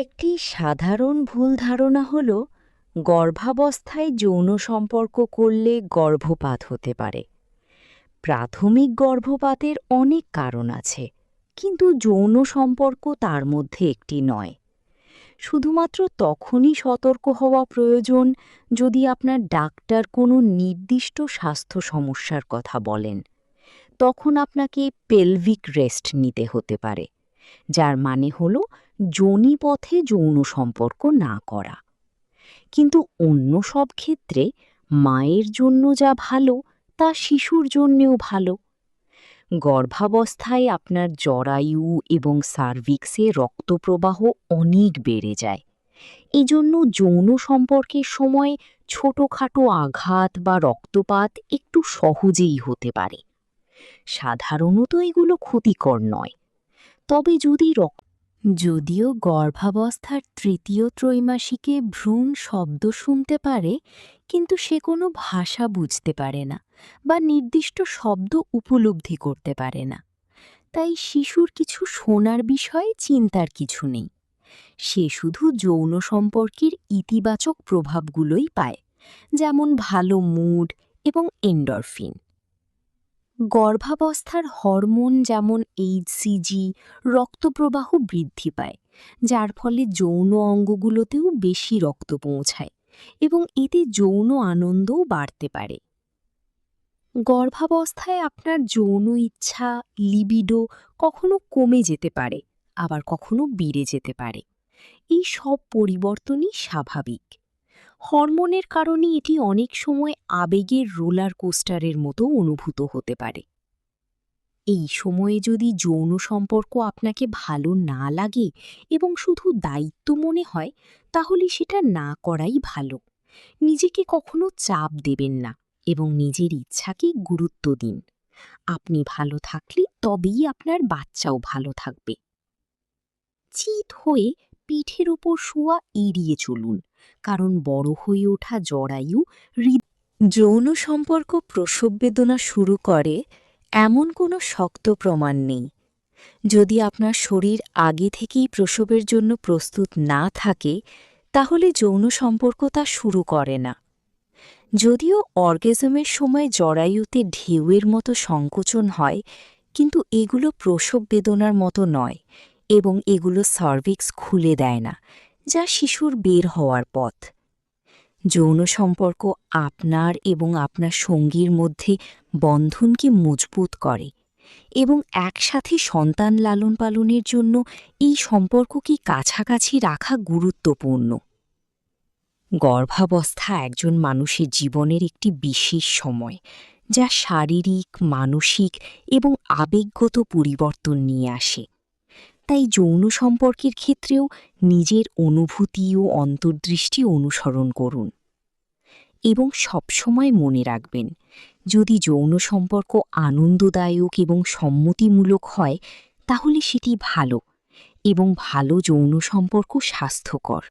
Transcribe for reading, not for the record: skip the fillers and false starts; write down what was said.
একটি সাধারণ ভুল ধারণা হল গর্ভাবস্থায় যৌন সম্পর্ক করলে গর্ভপাত হতে পারে। প্রাথমিক গর্ভপাতের অনেক কারণ আছে, কিন্তু যৌন সম্পর্ক তার মধ্যে একটি নয়। শুধুমাত্র তখনই সতর্ক হওয়া প্রয়োজন যদি আপনার ডাক্তার কোনো নির্দিষ্ট স্বাস্থ্য সমস্যার কথা বলেন। তখন আপনাকে পেলভিক রেস্ট নিতে হতে পারে, যার মানে হল যোনিপথে যৌন সম্পর্ক না করা। কিন্তু অন্য সব ক্ষেত্রে মায়ের জন্য যা ভালো তা শিশুর জন্যেও ভালো। গর্ভাবস্থায় আপনার জরায়ু এবং সার্ভিক্সে রক্তপ্রবাহ অনেক বেড়ে যায়। এজন্য যৌন সম্পর্কের সময় ছোটখাটো আঘাত বা রক্তপাত একটু সহজেই হতে পারে। সাধারণত এগুলো ক্ষতিকর নয়, তবে যদিও গর্ভাবস্থার তৃতীয় ত্রৈমাসিকে ভ্রূণ শব্দ শুনতে পারে, কিন্তু সে কোনো ভাষা বুঝতে পারে না বা নির্দিষ্ট শব্দ উপলব্ধি করতে পারে না। তাই শিশুর কিছু শোনার বিষয়ে চিন্তার কিছু নেই। সে শুধু যৌন সম্পর্কের ইতিবাচক প্রভাবগুলোই পায়, যেমন ভালো মুড এবং এন্ডরফিন। গর্ভাবস্থার হরমোন যেমন এইচসিজি রক্তপ্রবাহ বৃদ্ধি পায়, যার ফলে যৌন অঙ্গগুলোতেও বেশি রক্ত পৌঁছায় এবং এতে যৌন আনন্দও বাড়তে পারে। গর্ভাবস্থায় আপনার যৌন ইচ্ছা, লিবিডো কখনো কমে যেতে পারে, আবার কখনো বেড়ে যেতে পারে। এই সব পরিবর্তনই স্বাভাবিক। হরমোনের কারণে এটি অনেক সময় আবেগের রোলার কোস্টারের মতো অনুভূত হতে পারে। এই সময়ে যদি যৌন সম্পর্ক আপনাকে ভালো না লাগে এবং শুধু দায়িত্ব মনে হয়, তাহলে সেটা না করাই ভালো। নিজেকে কখনো চাপ দেবেন না এবং নিজের ইচ্ছাকে গুরুত্ব দিন। আপনি ভালো থাকলে তবেই আপনার বাচ্চাও ভালো থাকবে। চিত হয়ে পিঠের ওপর শোয়া এড়িয়ে চলুন, কারণ বড় হয়ে ওঠা জরায়ু যৌন সম্পর্ক প্রসব বেদনা শুরু করে এমন কোনো শক্ত প্রমাণ নেই। যদি আপনার শরীর আগে থেকেই প্রসবের জন্য প্রস্তুত না থাকে, তাহলে যৌন সম্পর্ক তা শুরু করে না। যদিও অর্গাজমের সময় জরায়ুতে ঢেউয়ের মতো সংকোচন হয়, কিন্তু এগুলো প্রসব বেদনার মতো নয় এবং এগুলো সার্ভিক্স খুলে দেয় না, যা শিশুর বের হওয়ার পথ। যৌন সম্পর্ক আপনার এবং আপনার সঙ্গীর মধ্যে বন্ধনকে মজবুত করে এবং একসাথে সন্তান লালন পালনের জন্য এই সম্পর্ককে কাছাকাছি রাখা গুরুত্বপূর্ণ। গর্ভাবস্থা একজন মানুষের জীবনের একটি বিশেষ সময়, যা শারীরিক, মানসিক এবং আবেগগত পরিবর্তন নিয়ে আসে। তাই যৌন সম্পর্কের ক্ষেত্রেও নিজের অনুভূতি ও অন্তর্দৃষ্টি অনুসরণ করুন এবং সবসময় মনে রাখবেন, যদি যৌন সম্পর্ক আনন্দদায়ক এবং সম্মতিমূলক হয়, তাহলে সেটি ভালো এবং ভালো যৌন সম্পর্ক স্বাস্থ্যকর।